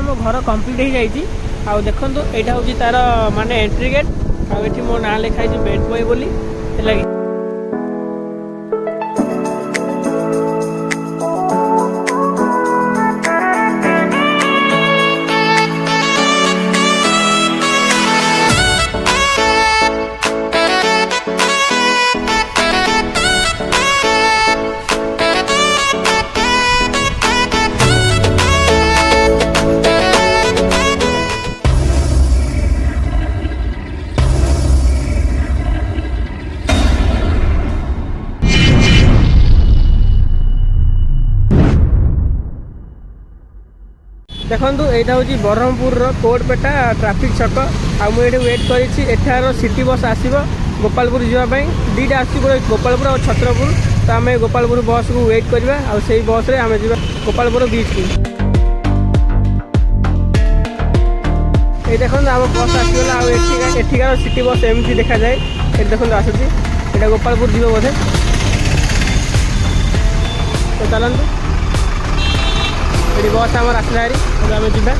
मो घर कंप्लीट हो जाइए आउ देखो यहाँ हूँ तार माने एंट्री गेट आउ मो ना लिखाई बेड बॉय बोली है। देखो यहाँ हूँ ब्रह्मपुर कोटपेटा ट्राफिक छक आठ वेट कर सिटी बस आसो गोपालपुर जावाई दुईटा आस गोपालपुर और छत्रपुर तो आम गोपालपुर बस को वेट करवा आई बस आम जा गोपालपुर बीच को ये देखो आम बस आसगला एठिकार सिटी बस एमती देखा जाए ये देखो आसूसी यहाँ गोपालपुर जीव बोधे तो चलते ये बस आम आसला हारी आम जा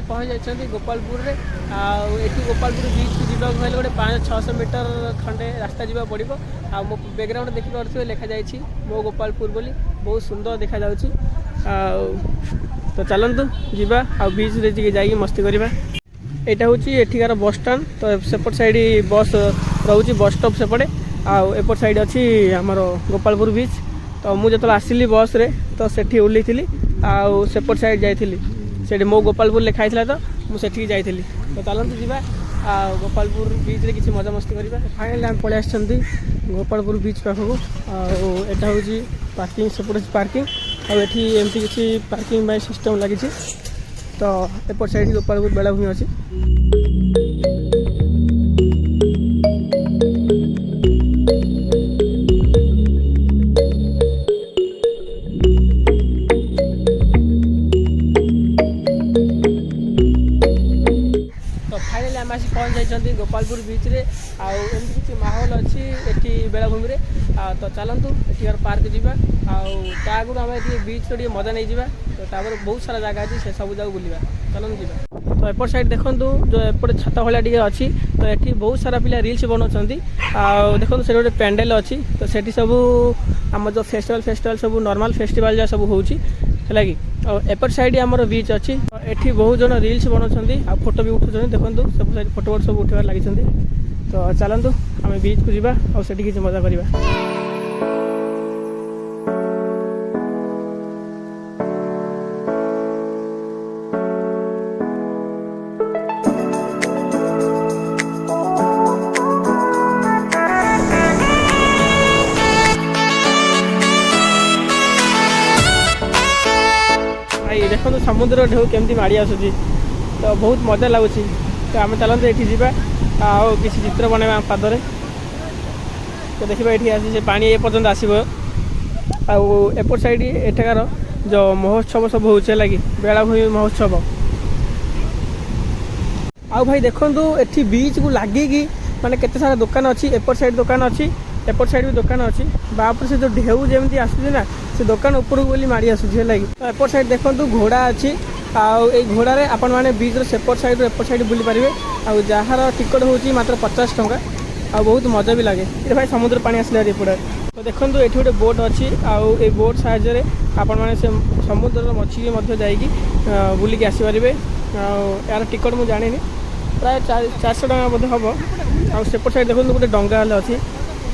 पहुँच जाइए गोपालपुर रे गोपालपुर बीच को जीवाक गले गोटे 500-600 मीटर खंडे रास्ता जावा पड़ो आ मो बैकग्राउंड देखिपे लिखा जाइए मो गोपालपुर बोली बहुत सुंदर देखा जाउची तो चलतु जीवा आ बीच रे जाइए मस्ती करवा। यहाँ हूँ एठिकार बस स्टाण तो सेपट साइड बस रोचे बस स्टॉप सेपटे आउट साइड अच्छी आमर गोपालपुर बीच तो मुझे जो आसिली बस रे तो सेठी ओल्ली थी आउ सेपट साइड जाइली से मो गोपालपुर लिखाई तो मुझे जाइली तो चलते जी गोपालपुर बीच रे किसी मजा मस्ती करवा। फाइनली आम पलि आसछंती गोपालपुर बीच पाखक आटा हूँ पार्किंग सेपटे पार्किंग आठी एमती किसी पार्किंग सिस्टम लगी तो एपट साइड गोपालपुर बेलाभूमि अच्छी पहुँच जाइए गोपालपुर बीच रे एमती किसी माहौल अच्छी एटी बेलाभूमि रे तो चलतु एठार पार्क जावा आगुरी आम बीच रो मजा नहीं जावा तो बहुत सारा जगह अच्छी से सब जगह बुलवा चलते जावा। तो एपट साइड देखूँ जो एपटे छत भाया अच्छी तो ये बहुत सारा पिला रिल्स बनाऊँ देखो से गोटे पेंडेल अच्छी तो सेठी सब आम जो फेस्टिवल सब नॉर्मल फेस्टिवल जहाँ सब होची है कि एपट साइड आमर बीच अच्छी एठी बहुत जन रिल्स बनाऊँ फोटो भी उठुं देखो सब साइड फोटो सब उठार लगी तो चलतु आम बीच को जावा और किसी मजा करवा। देखो समुद्र ढेउ केमती माड़ी आसूची तो बहुत मजा लगुच तो आम चलते ये जावा आ किसी चित्र बनवा पादरे तो देखा ये आसी पानी ए पर्यंत आसो एपट साइड एठाकार जो महोत्सव सब हो लगी बेलाभूमि महोत्सव आउ भाई देखु ये बीच को लगिकी माने केते सारा दुकान अच्छी एपट साइड दुकान अच्छी एपट साइड भी दुकान अच्छी बापर से जो ढेउ जमी आसूँ ना से दुकान उपरକୁ बोली माड़ी आसूँ है लगी तो एपट साइड देखो घोड़ा अच्छी आउ घोड़ार आपण मैंने बीच सेपट साइड एपट साइड बुली पारे आउ जार टिकट हूँ मात्र 50 टंका आ बहुत मजा भी लगे ये भाई समुद्र पानी आसला एपटे तो देखो ये गोटे बोट अच्छी आउ बोट साहाଯ୍ୟରେ आपण मैंने से समुद्र मछली जाकि बुलिकी आसपारे यार टिकट मुझे जानी प्राय 400 टका बोधे हम आउ सेपट साइड देखो गोटे डंगा अच्छी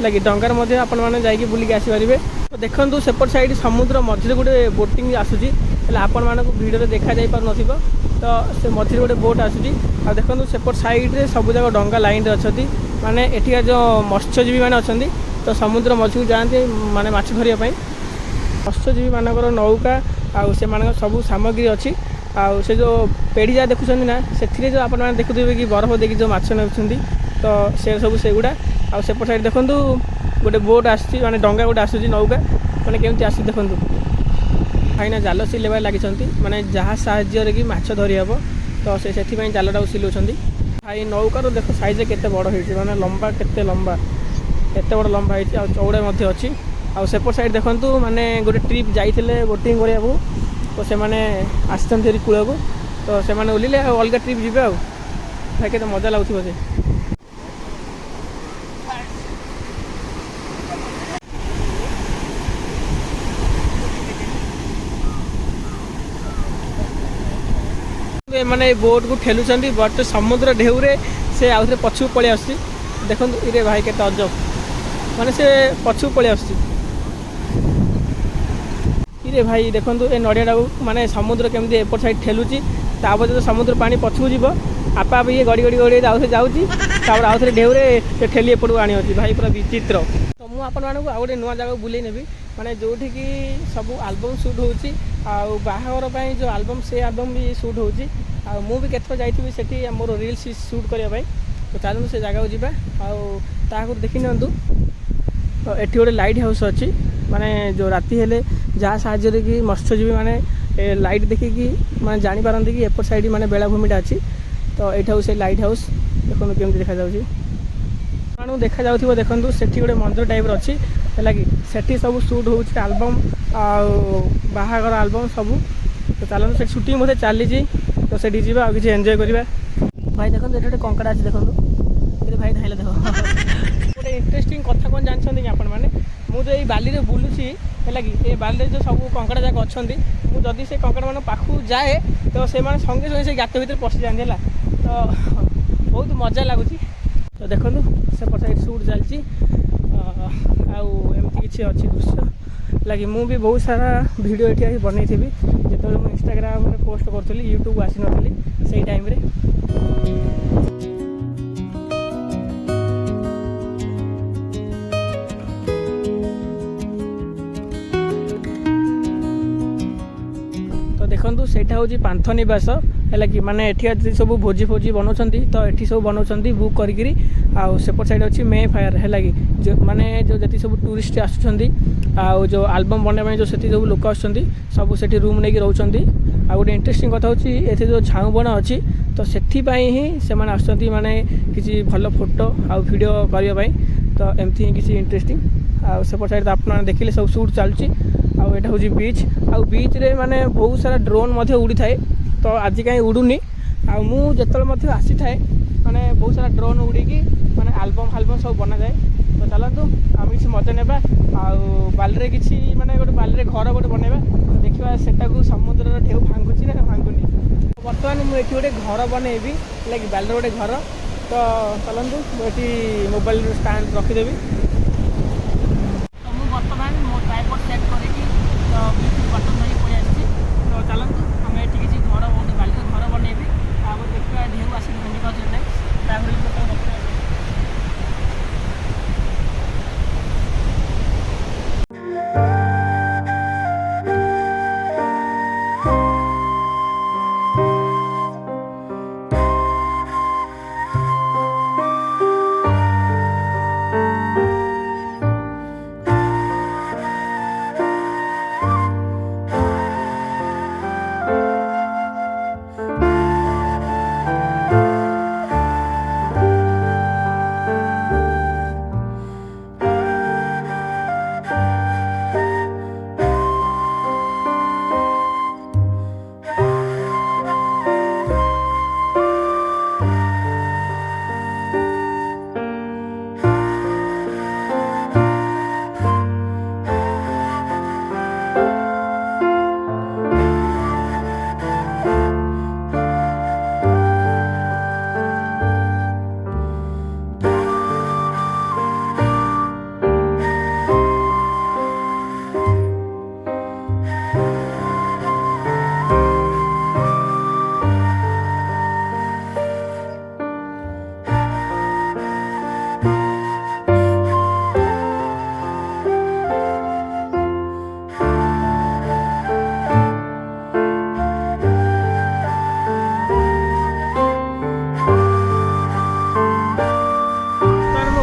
लगे डंगार मध्य आपण मैंने जाकि बुलिकी आसपारे तो देखो सेपट साइड समुद्र मझे गोटे बोटिंग आसूसी आपण मानक भिडियो देखा जाई पार नथिबो तो से मझे गोटे बोट आसूसी आ देखो सेपट साइड रे सब जगह डंगा लाइन रे अच्छी माने एठिका जो मत्स्यजीवी मैंने अच्छा तो समुद्र मझी जाती माने माछ धरिया पई मत्स्यजीवी मानकर नौका आउ से मानक सब सामग्री अच्छी आउ से जो पेड़ी जा देखुं ना से जो आप देखुए कि बरफ देखिए जो माछ नौकरी तो से सब सेगुड़ा आउ सेपट साइड देखूँ गोटे बोट आसी माने डंगा गोटे आसूँ नौका मैंने केमती आसी देखूँ ଭାଇନା ଜାଲ ସିଲେଇବାରେ ଲାଗିଛନ୍ତି, ମାନେ ଯାହା ସାହାଯ୍ୟରେ କି ମାଛ ଧରି ହେବ। ତ ସେ ସେଥିପାଇଁ ଜାଲଟାକୁ ସିଲଉଛନ୍ତି। ଭାଇ ନୌକାର ଦେଖ ସାଇଜ୍ କେତେ ବଡ଼ ହେଇଛି, ମାନେ ଲମ୍ବା କେତେ ଲମ୍ବା, ଏତେ ବଡ଼ ଲମ୍ବା ହେଇଛି, ଆଉ ଚଉଡ଼ା ମଧ୍ୟ ଅଛି। ଆଉ ସେପଟ ସାଇଡ଼୍ ଦେଖନ୍ତୁ, ମାନେ ଗୋଟେ ଟ୍ରିପ୍ ଯାଇଥିଲେ ବୋଟିଂ କରିବାକୁ, ତ ସେମାନେ ଆସିଛନ୍ତି ଏଠି କୂଳକୁ, ତ ସେମାନେ ଓହ୍ଲିଲେ ଆଉ ଅଲଗା ଟ୍ରିପ୍ ଯିବେ। ଆଉ ଭାଇ କେତେ ମଜା ଲାଗୁଥିବ ସେ। ଏମାନେ ବୋଟ୍କୁ ଠେଲୁଛନ୍ତି, ବଟ୍ ସମୁଦ୍ର ଢେଉରେ ସେ ଆଉଥରେ ପଛକୁ ପଳେଇ ଆସୁଛି। ଦେଖନ୍ତୁ ଇରେ ଭାଇ କେତେ ଅଜବ, ମାନେ ସେ ପଛକୁ ପଳେଇ ଆସୁଛି। ଇରେ ଭାଇ ଦେଖନ୍ତୁ ଏ ନଡ଼ିଆଟାକୁ ମାନେ ସମୁଦ୍ର କେମିତି ଏପଟ ସାଇଡ଼୍ ଠେଲୁଛି, ତାପରେ ଯଦି ସମୁଦ୍ର ପାଣି ପଛକୁ ଯିବ ଆପେ ଆପେ ଇଏ ଗଡ଼ି ଗଡ଼ି ଗଡ଼ି ଆଉଥରେ ଯାଉଛି, ତାପରେ ଆଉଥରେ ଢେଉରେ ସେ ଠେଲି ଏପଟକୁ ଆଣିଅଛି। ଭାଇ ପୁରା ବିଚିତ୍ର। ତ ମୁଁ ଆପଣମାନଙ୍କୁ ଆଉ ଗୋଟେ ନୂଆ ଜାଗାକୁ ବୁଲେଇ ନେବି, ମାନେ ଯେଉଁଠିକି ସବୁ ଆଲବମ୍ ସୁଟ୍ ହେଉଛି, ଆଉ ବାହାଘର ପାଇଁ ଯେଉଁ ଆଲବମ୍ ସେ ଆଲବମ୍ ବି ସୁଟ୍ ହେଉଛି। ଆଉ ମୁଁ ବି କେତେଥର ଯାଇଥିବି ସେଠି ମୋର ରିଲ୍ସ ସୁଟ୍ କରିବା ପାଇଁ। ତ ଚାଲନ୍ତୁ ସେ ଜାଗାକୁ ଯିବା, ଆଉ ତା ଆଗରୁ ଦେଖି ନିଅନ୍ତୁ। ତ ଏଠି ଗୋଟେ ଲାଇଟ୍ ହାଉସ୍ ଅଛି, ମାନେ ଯେଉଁ ରାତି ହେଲେ ଯାହା ସାହାଯ୍ୟରେ କି ମତ୍ସ୍ୟଜୀବୀ ମାନେ ଲାଇଟ୍ ଦେଖିକି ମାନେ ଜାଣିପାରନ୍ତି କି ଏପଟ ସାଇଡ଼୍ ମାନେ ବେଳାଭୂମିଟା ଅଛି। ତ ଏଇଟା ହେଉଛି ସେ ଲାଇଟ୍ ହାଉସ୍। ଦେଖନ୍ତୁ କେମିତି ଦେଖାଯାଉଛି, ଆପଣଙ୍କୁ ଦେଖାଯାଉଥିବ। ଦେଖନ୍ତୁ ସେଠି ଗୋଟେ ମନ୍ଦିର ଟାଇପ୍ର ଅଛି, ହେଲା କି ସେଠି ସବୁ ସୁଟ୍ ହେଉଛି ଆଲବମ୍ ଆଉ ବାହାଘର ଆଲବମ୍ ସବୁ। ତ ଚାଲନ୍ତୁ ସେଠି ସୁଟିଂ ମଧ୍ୟ ଚାଲିଛି, ତ ସେଠି ଯିବା ଆଉ କିଛି ଏନ୍ଜୟ କରିବା। ଭାଇ ଦେଖନ୍ତୁ ଏଠି ଗୋଟେ କଙ୍କଡ଼ା ଅଛି, ଦେଖନ୍ତୁ ଏଠି ଭାଇ ଧାଇଁଲେ ଦେଖ। ଗୋଟେ ଇଣ୍ଟରେଷ୍ଟିଂ କଥା କ'ଣ ଜାଣିଛନ୍ତି କି ଆପଣମାନେ, ମୁଁ ଯେଉଁ ଏଇ ବାଲିରେ ବୁଲୁଛି, ହେଲା କି ଏ ବାଲିରେ ଯେଉଁ ସବୁ କଙ୍କଡ଼ା ଯାକ ଅଛନ୍ତି, ମୁଁ ଯଦି ସେ କଙ୍କଡ଼ାମାନଙ୍କ ପାଖକୁ ଯାଏ ତ ସେମାନେ ସଙ୍ଗେ ସଙ୍ଗେ ସେ ଗାତ ଭିତରେ ପଶିଯାଆନ୍ତି, ହେଲା। ତ ବହୁତ ମଜା ଲାଗୁଛି। ତ ଦେଖନ୍ତୁ ସେପଟ ସାଇଡ଼୍ ସୁଟ୍ ଚାଲିଛି, ଆଉ ଏମିତି କିଛି ଅଛି ଦୃଶ୍ୟ, ଲାଗି ମୁଁ ବି ବହୁତ ସାରା ଭିଡ଼ିଓ ଏଠି ଆସି ବନେଇଥିବି ଯେତେବେଳେ ମୁଁ ଇନଷ୍ଟାଗ୍ରାମରେ ପୋଷ୍ଟ କରୁଥିଲି, ୟୁଟ୍ୟୁବ୍ ଆସିନଥିଲି ସେଇ ଟାଇମ୍ରେ। ଦେଖନ୍ତୁ ସେଇଟା ହେଉଛି ପାନ୍ଥ ନିବାସ, ହେଲା କି ମାନେ ଏଠି ଯଦି ସବୁ ଭୋଜି ଫୋଜି ବନାଉଛନ୍ତି ତ ଏଠି ସବୁ ବନାଉଛନ୍ତି ବୁକ୍ କରିକିରି। ଆଉ ସେପଟ ସାଇଡ଼୍ ଅଛି ମେ ଫାୟାର, ହେଲା କି ମାନେ ଯେଉଁ ଯେତିକି ସବୁ ଟୁରିଷ୍ଟ ଆସୁଛନ୍ତି ଆଉ ଯେଉଁ ଆଲବମ୍ ବନେଇବା ପାଇଁ ଯେଉଁ ସେତିକି ସବୁ ଲୋକ ଆସୁଛନ୍ତି ସବୁ ସେଠି ରୁମ୍ ନେଇକି ରହୁଛନ୍ତି। ଆଉ ଗୋଟେ ଇଣ୍ଟରେଷ୍ଟିଂ କଥା ହେଉଛି ଏଠି ଯେଉଁ ଝାଉଁ ବଣ ଅଛି, ତ ସେଥିପାଇଁ ହିଁ ସେମାନେ ଆସୁଛନ୍ତି, ମାନେ କିଛି ଭଲ ଫଟୋ ଆଉ ଭିଡ଼ିଓ କରିବା ପାଇଁ। ତ ଏମିତି ହିଁ କିଛି ଇଣ୍ଟରେଷ୍ଟିଂ। ଆଉ ସେପଟ ସାଇଡ଼୍ ଆପଣମାନେ ଦେଖିଲେ ସବୁ ସୁଟ୍ ଚାଲୁଛି। ଆଉ ଏଇଟା ହେଉଛି ବିଚ୍, ଆଉ ବିଚ୍ରେ ମାନେ ବହୁତ ସାରା ଡ୍ରୋନ୍ ମଧ୍ୟ ଉଡ଼ିଥାଏ, ତ ଆଜି କାହିଁ ଉଡ଼ୁନି। ଆଉ ମୁଁ ଯେତେବେଳେ ମଧ୍ୟ ଆସିଥାଏ ମାନେ ବହୁତ ସାରା ଡ୍ରୋନ୍ ଉଡ଼ିକି ମାନେ ଆଲବମ୍ ଫାଲବମ୍ ସବୁ ବନାଯାଏ। ତ ଚାଲନ୍ତୁ ଆମେ କିଛି ମଜା ନେବା, ଆଉ ବାଲିରେ କିଛି ମାନେ ଗୋଟେ ବାଲିରେ ଘର ଗୋଟେ ବନେଇବା, ତ ଦେଖିବା ସେଟାକୁ ସମୁଦ୍ରର ଢେଉ ଭାଙ୍ଗୁଛି ନା ଭାଙ୍ଗୁନି। ବର୍ତ୍ତମାନ ମୁଁ ଏଠି ଗୋଟେ ଘର ବନେଇବି, ହେଲା କି ବାଲିର ଗୋଟେ ଘର। ତ ଚାଲନ୍ତୁ ମୁଁ ଏଠି ମୋବାଇଲ ଷ୍ଟାଣ୍ଡ ରଖିଦେବି। ତ ମୁଁ ବର୍ତ୍ତମାନ ମୋ ଟ୍ରାଇପଡ୍ ସେଟ୍ କରିକି ତ ବିଚ୍ ବଟନ୍ ଧରିକି ପଳେଇ ଆସିଛି। ତ ଚାଲନ୍ତୁ ଆମେ ଏଠି କିଛି ଘର ଗୋଟେ ବାଲିର ଘର ବନେଇବି, ତାପରେ ଦେଖିବା ଢେଉ ଆସିକି ଭାଙ୍ଗି ପାରୁଛି ନାହିଁ, ତାପରେ ଦେଖିବା।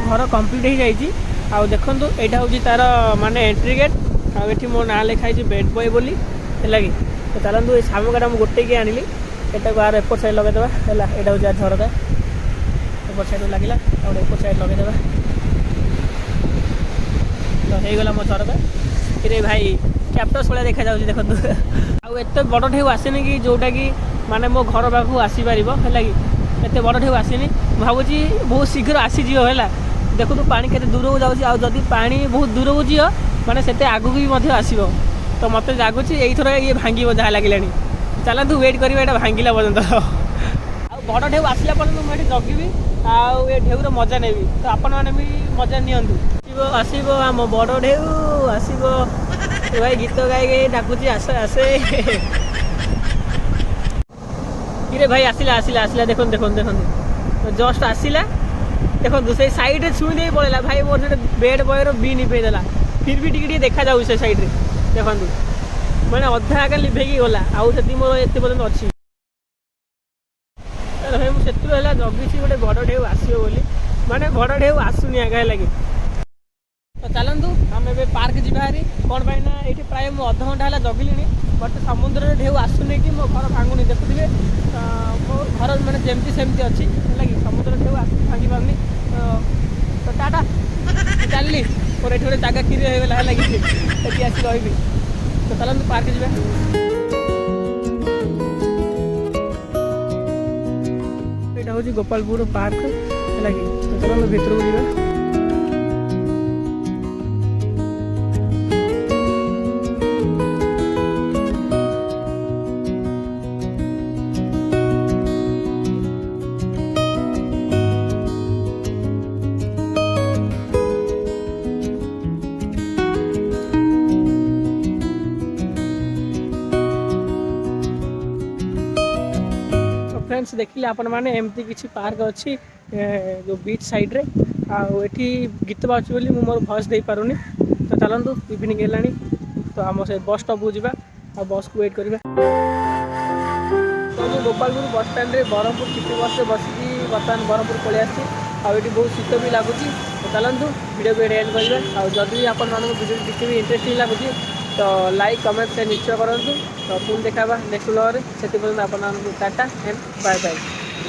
घर कम्प्लीट हो जाइए। आउ देखो यहाँ हूँ तार माने एंट्री गेट। आउ एठी मो ना लिखाई बेड बॉय बोली। है कि तो चलतु ये शामुकाटा मुझे गोटे आनिली एटा को आर एपट साइड लगेदेवा है यहाँ हूँ झरका एपट साइड लगे और एपट साइड लगेदेवा तो होगला मो झरका कि भाई कैप्टस भाया देखा जाऊँ देखो आते बड़ ढेउ आसेनि कि जोटा कि माने मो घर पाखु आसीपर है कि एत बड़ ढेउ आसेनि भावुँ बहुत शीघ्र आसीज है देखो तो पानी केते दूर को जाऊँगी आदि पानी बहुत दूर को जीव माने से आगू भी आसो तो मत लगुच यहीथर ये भांग जहाँ लगे चलतु वेट करें यहाँ भांगला पर्यटन आ बड़ ढेउ आसला पर्यटन मुझे जगिबी आउ ये ढेउर मजा नेबी तो आपण मैंने भी मजा नियंतु आसब आम बड़ ढेउ आसब भाई गीत गाई डाकुची आसे आसे कि भाई आसला आसला आसला देखो देखो देखो जस्ट आसला देखो से साइड छुई दे पड़ेगा भाई मोर से बेड बयर बी निपेदेला फिर भी टी देखा जाऊ से साइड रे देखो मैंने अधा आगे लिभेकी गला आउ से मोर एत पर्यटन अच्छी भाई मुझे जगिसी गोटे बड़ ढेउ आसो बोली माने बड़ ढेउ आसुनी आगे लगे तो चलतु आम ए पार्क जारी कौन पाई ना ये प्राय मुझे अध घंटा है जगिली बट समुद्र ढेउ आसुनी कि मो घर भांगुनी देखुए मो घर मैंने जमती सेमती अच्छी है कि समुद्र ढेउ भांगी पारनी तो टाटा चलली मोर ये गोटे जगह किरी होगा है लगी ये आसी रही तो चलतु पार्क जा यहाँ हूँ गोपालपुर पार्क है कि तो चलतु भितर को जा फ्रेंड्स देखिले आपण मैंने एमती किसी पार्क अच्छी जो बीच साइड रे आठी गीत बाजू बोली मुझे मोर भॉइस दे पारुनी तो चलतु इवनिंग है तो आम से बस स्टॉप को जा बस को वेट करवा तो मुझे गोपालपुर बस स्टैंड रे ब्रह्मपुर सिटी बस से बसिकी बर्तमान ब्रह्मपुर पलि आसी आठी बहुत शीत भी लगुच तो चलतु वीडियो को एंड करवा आदि आपण वीडियो टी भी इंटरेस्टिंग लगुच तो लाइक कमेंट से निश्चय करूँ तो पुणी देखा नेक्स्ट ब्लॉग से टाटा एंड बाय बाय।